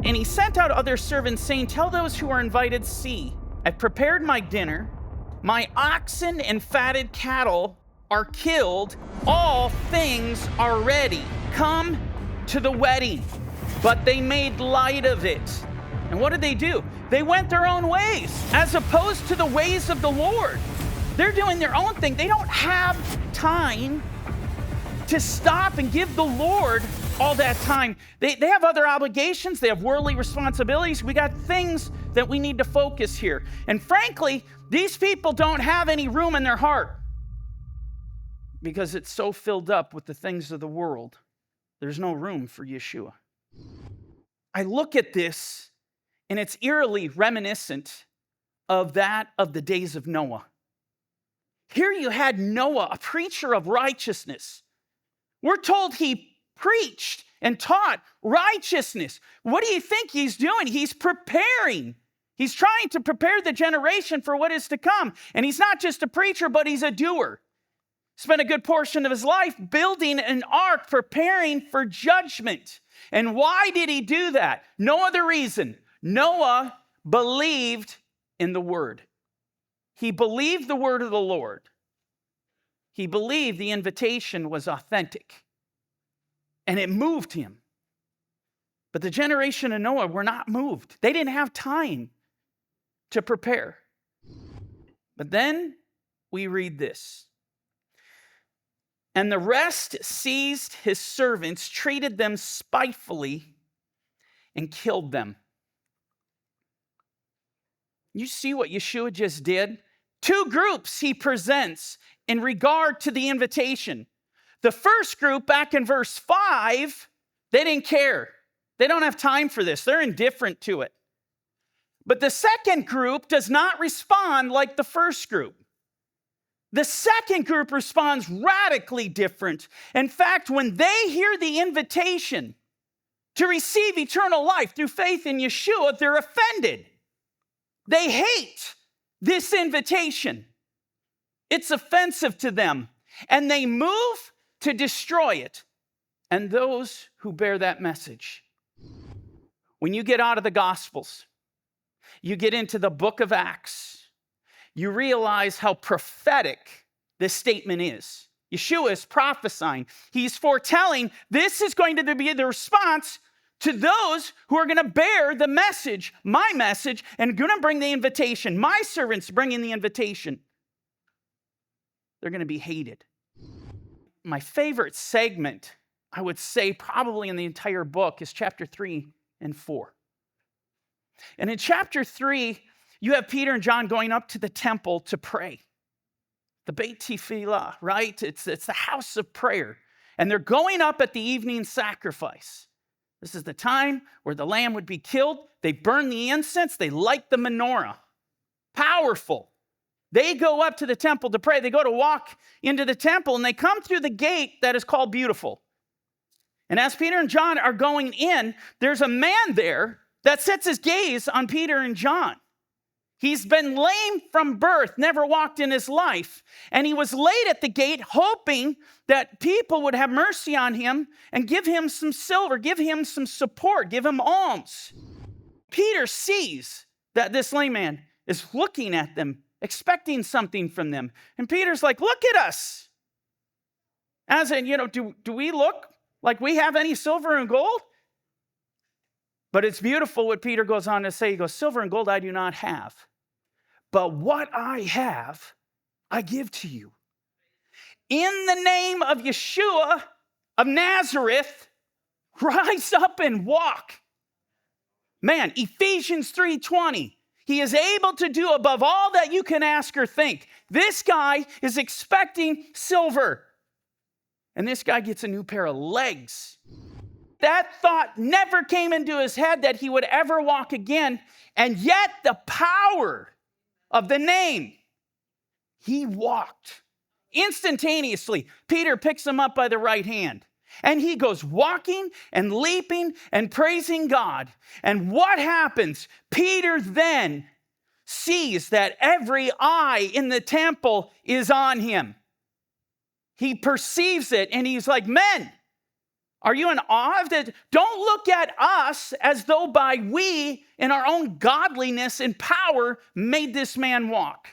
And he sent out other servants, saying, tell those who are invited, see, I've prepared my dinner. My oxen and fatted cattle are killed. All things are ready. Come to the wedding. But they made light of it. And what did they do? They went their own ways, as opposed to the ways of the Lord. They're doing their own thing. They don't have time to stop and give the Lord all that time. They have other obligations. They have worldly responsibilities. We got things that we need to focus here. And frankly, these people don't have any room in their heart because it's so filled up with the things of the world. There's no room for Yeshua. I look at this, and it's eerily reminiscent of that of the days of Noah. Here you had Noah, a preacher of righteousness. We're told he preached and taught righteousness. What do you think he's doing? He's preparing. He's trying to prepare the generation for what is to come. And he's not just a preacher, but he's a doer. Spent a good portion of his life building an ark, preparing for judgment. And why did he do that? No other reason. Noah believed in the word. He believed the word of the Lord. He believed the invitation was authentic. And it moved him. But the generation of Noah were not moved. They didn't have time to prepare. But then we read this. And the rest seized his servants, treated them spitefully, and killed them. You see what Yeshua just did? Two groups he presents in regard to the invitation. The first group, back in verse 5, they didn't care. They don't have time for this. They're indifferent to it. But the second group does not respond like the first group. The second group responds radically different. In fact, when they hear the invitation to receive eternal life through faith in Yeshua, they're offended. They hate this invitation. It's offensive to them. And they move to destroy it and those who bear that message. When you get out of the Gospels, you get into the book of Acts, you realize how prophetic this statement is. Yeshua is prophesying. He's foretelling this is going to be the response to those who are going to bear the message, my message, and going to bring the invitation. My servants bringing the invitation. They're going to be hated. My favorite segment, I would say probably in the entire book, is chapter 3 and 4. And in chapter 3, you have Peter and John going up to the temple to pray. The Beit Tefillah, right? It's the house of prayer. And they're going up at the evening sacrifice. This is the time where the lamb would be killed. They burn the incense. They light the menorah. Powerful. They go up to the temple to pray. They go to walk into the temple, and they come through the gate that is called Beautiful. And as Peter and John are going in, there's a man there that sets his gaze on Peter and John. He's been lame from birth, never walked in his life. And he was laid at the gate hoping that people would have mercy on him and give him some silver, give him some support, give him alms. Peter sees that this lame man is looking at them, expecting something from them. And Peter's like, look at us. As in, do we look like we have any silver and gold? But it's beautiful what Peter goes on to say. He goes, silver and gold I do not have. But what I have, I give to you. In the name of Yeshua of Nazareth, rise up and walk. Man, Ephesians 3:20. He is able to do above all that you can ask or think. This guy is expecting silver. And this guy gets a new pair of legs. That thought never came into his head that he would ever walk again. And yet the power of the name, he walked. Instantaneously, Peter picks him up by the right hand. And he goes walking and leaping and praising God. And what happens? Peter then sees that every eye in the temple is on him. He perceives it and he's like, men, Are you in awe of that? Don't look at us as though by we, in our own godliness and power, made this man walk.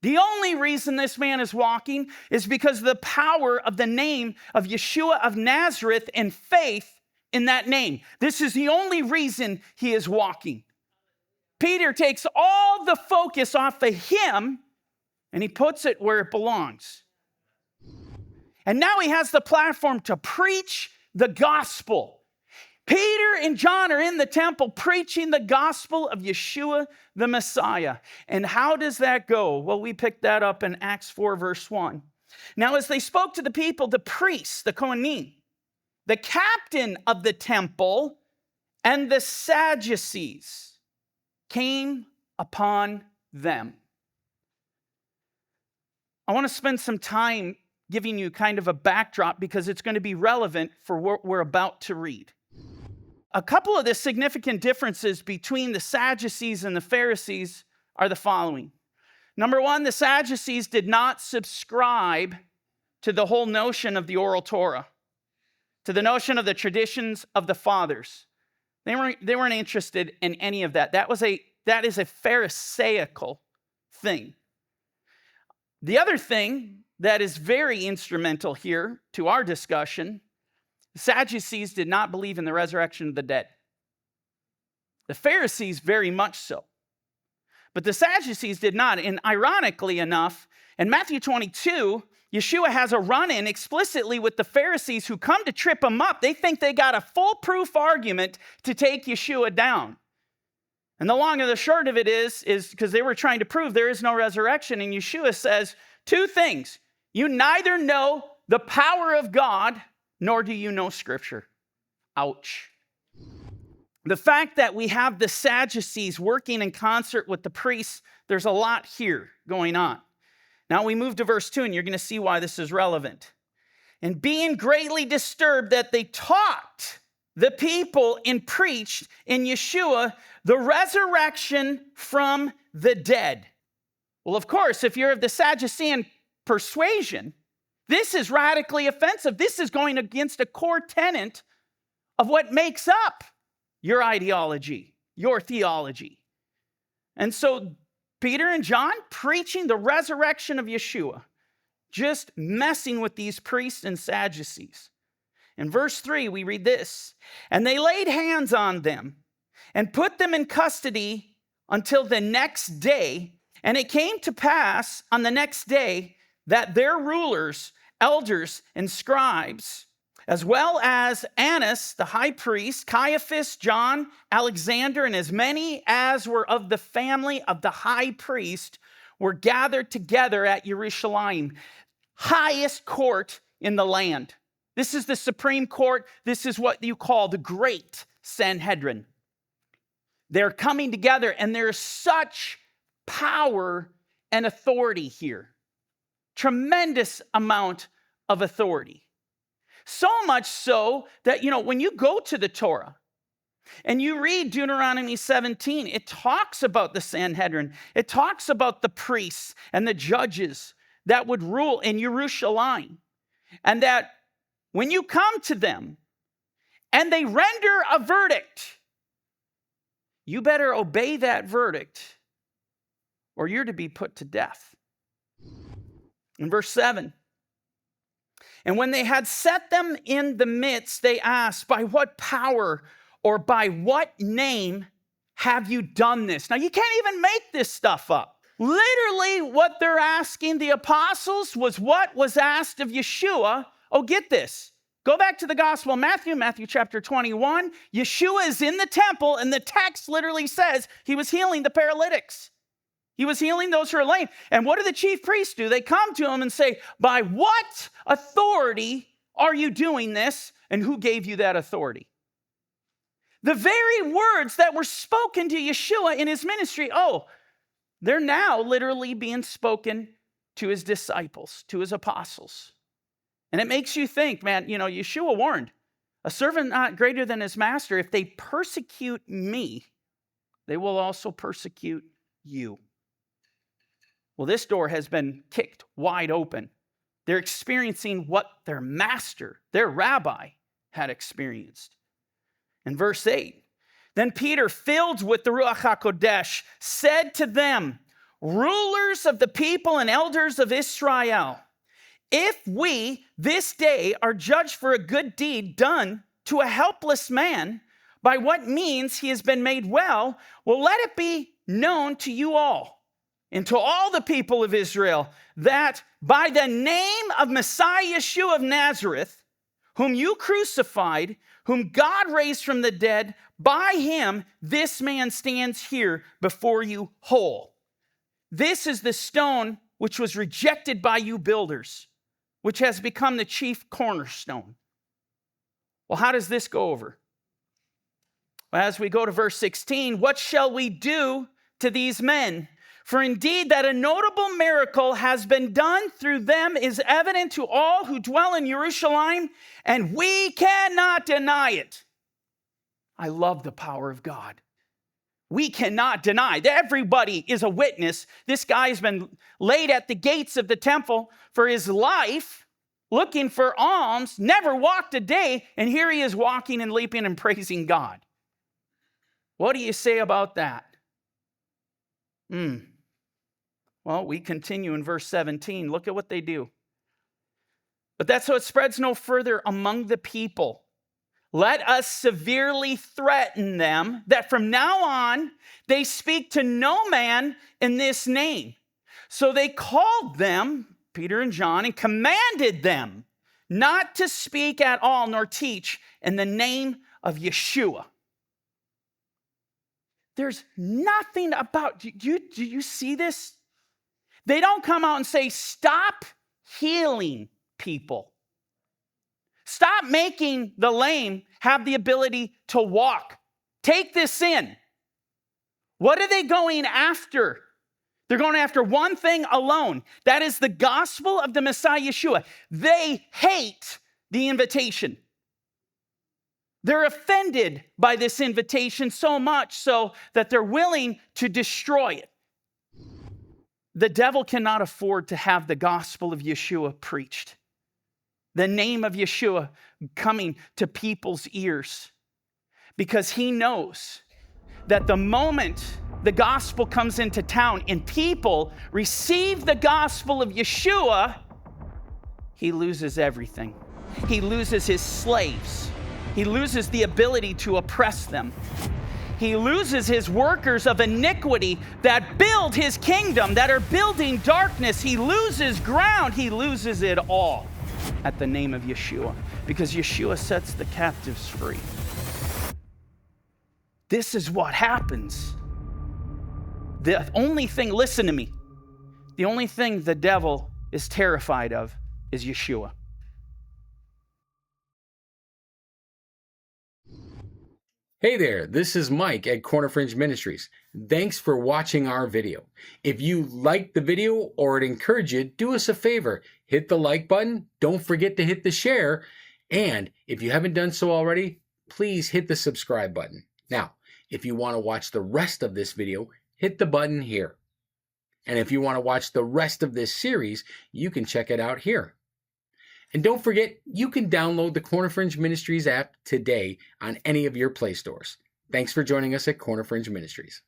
The only reason this man is walking is because of the power of the name of Yeshua of Nazareth and faith in that name. This is the only reason he is walking. Peter takes all the focus off of him and he puts it where it belongs. And now he has the platform to preach the gospel. Peter and John are in the temple preaching the gospel of Yeshua the Messiah. And how does that go? Well, we picked that up in Acts 4, verse 1. Now, as they spoke to the people, the priests, the Kohanim, the captain of the temple, and the Sadducees came upon them. I want to spend some time giving you kind of a backdrop because it's going to be relevant for what we're about to read. A couple of the significant differences between the Sadducees and the Pharisees are the following. Number one, the Sadducees did not subscribe to the whole notion of the oral Torah, to the notion of the traditions of the fathers. They weren't interested in any of that. That is a Pharisaical thing. The other thing that is very instrumental here to our discussion, the Sadducees did not believe in the resurrection of the dead. The Pharisees very much so. But the Sadducees did not. And ironically enough, in Matthew 22, Yeshua has a run-in explicitly with the Pharisees who come to trip him up. They think they got a foolproof argument to take Yeshua down. And the long and the short of it is because they were trying to prove there is no resurrection. And Yeshua says two things. You neither know the power of God, nor do you know Scripture. Ouch. The fact that we have the Sadducees working in concert with the priests, there's a lot here going on. Now we move to verse 2, and you're going to see why this is relevant. And being greatly disturbed that they taught the people and preached in Yeshua the resurrection from the dead. Well, of course, if you're of the Sadducean persuasion, this is radically offensive. This is going against a core tenet of what makes up your ideology, your theology. And so Peter and John preaching the resurrection of Yeshua, just messing with these priests and Sadducees. In verse 3, we read this, and they laid hands on them and put them in custody until the next day. And it came to pass on the next day that their rulers, elders, and scribes, as well as Annas, the high priest, Caiaphas, John, Alexander, and as many as were of the family of the high priest, were gathered together at Jerusalem, highest court in the land. This is the Supreme Court. This is what you call the Great Sanhedrin. They're coming together, and there's such power and authority here. Tremendous amount of authority. So much so that, when you go to the Torah and you read Deuteronomy 17, it talks about the Sanhedrin. It talks about the priests and the judges that would rule in Jerusalem. And that when you come to them and they render a verdict, you better obey that verdict or you're to be put to death. In verse 7, and when they had set them in the midst, they asked, by what power or by what name have you done this? Now, you can't even make this stuff up. Literally, what they're asking the apostles was what was asked of Yeshua. Oh, get this. Go back to the Gospel of Matthew chapter 21. Yeshua is in the temple, and the text literally says he was healing the paralytics. He was healing those who are lame. And what do the chief priests do? They come to him and say, by what authority are you doing this? And who gave you that authority? The very words that were spoken to Yeshua in his ministry, they're now literally being spoken to his disciples, to his apostles. And it makes you think, man, Yeshua warned, a servant not greater than his master. If they persecute me, they will also persecute you. Well, this door has been kicked wide open. They're experiencing what their master, their rabbi, had experienced. In verse 8, then Peter, filled with the Ruach HaKodesh, said to them, rulers of the people and elders of Israel, if we this day are judged for a good deed done to a helpless man, by what means he has been made well, let it be known to you all and to all the people of Israel that by the name of Messiah Yeshua of Nazareth, whom you crucified, whom God raised from the dead, by him this man stands here before you whole. This is the stone which was rejected by you builders, which has become the chief cornerstone. Well, how does this go over? Well, as we go to verse 16, what shall we do to these men? For indeed that a notable miracle has been done through them is evident to all who dwell in Jerusalem, and we cannot deny it. I love the power of God. We cannot deny that everybody is a witness. This guy has been laid at the gates of the temple for his life, looking for alms, never walked a day, and here he is walking and leaping and praising God. What do you say about that? Well, we continue in verse 17. Look at what they do. But that so it spreads no further among the people. Let us severely threaten them that from now on they speak to no man in this name. So they called them, Peter and John, and commanded them not to speak at all nor teach in the name of Yeshua. There's nothing about, do you see this? They don't come out and say, stop healing people. Stop making the lame have the ability to walk. Take this in. What are they going after? They're going after one thing alone. That is the gospel of the Messiah Yeshua. They hate the invitation. They're offended by this invitation so much so that they're willing to destroy it. The devil cannot afford to have the gospel of Yeshua preached. The name of Yeshua coming to people's ears. Because he knows that the moment the gospel comes into town and people receive the gospel of Yeshua, he loses everything. He loses his slaves. He loses the ability to oppress them. He loses his workers of iniquity that build his kingdom, that are building darkness. He loses ground. He loses it all at the name of Yeshua, because Yeshua sets the captives free. This is what happens. The only thing, listen to me, the only thing the devil is terrified of is Yeshua. Hey there, this is Mike at Corner Fringe Ministries. Thanks for watching our video. If you liked the video or it encouraged you, do us a favor. Hit the like button. Don't forget to hit the share. And if you haven't done so already, please hit the subscribe button. Now, if you want to watch the rest of this video, hit the button here. And if you want to watch the rest of this series, you can check it out here. And don't forget, you can download the Corner Fringe Ministries app today on any of your Play stores. Thanks for joining us at Corner Fringe Ministries.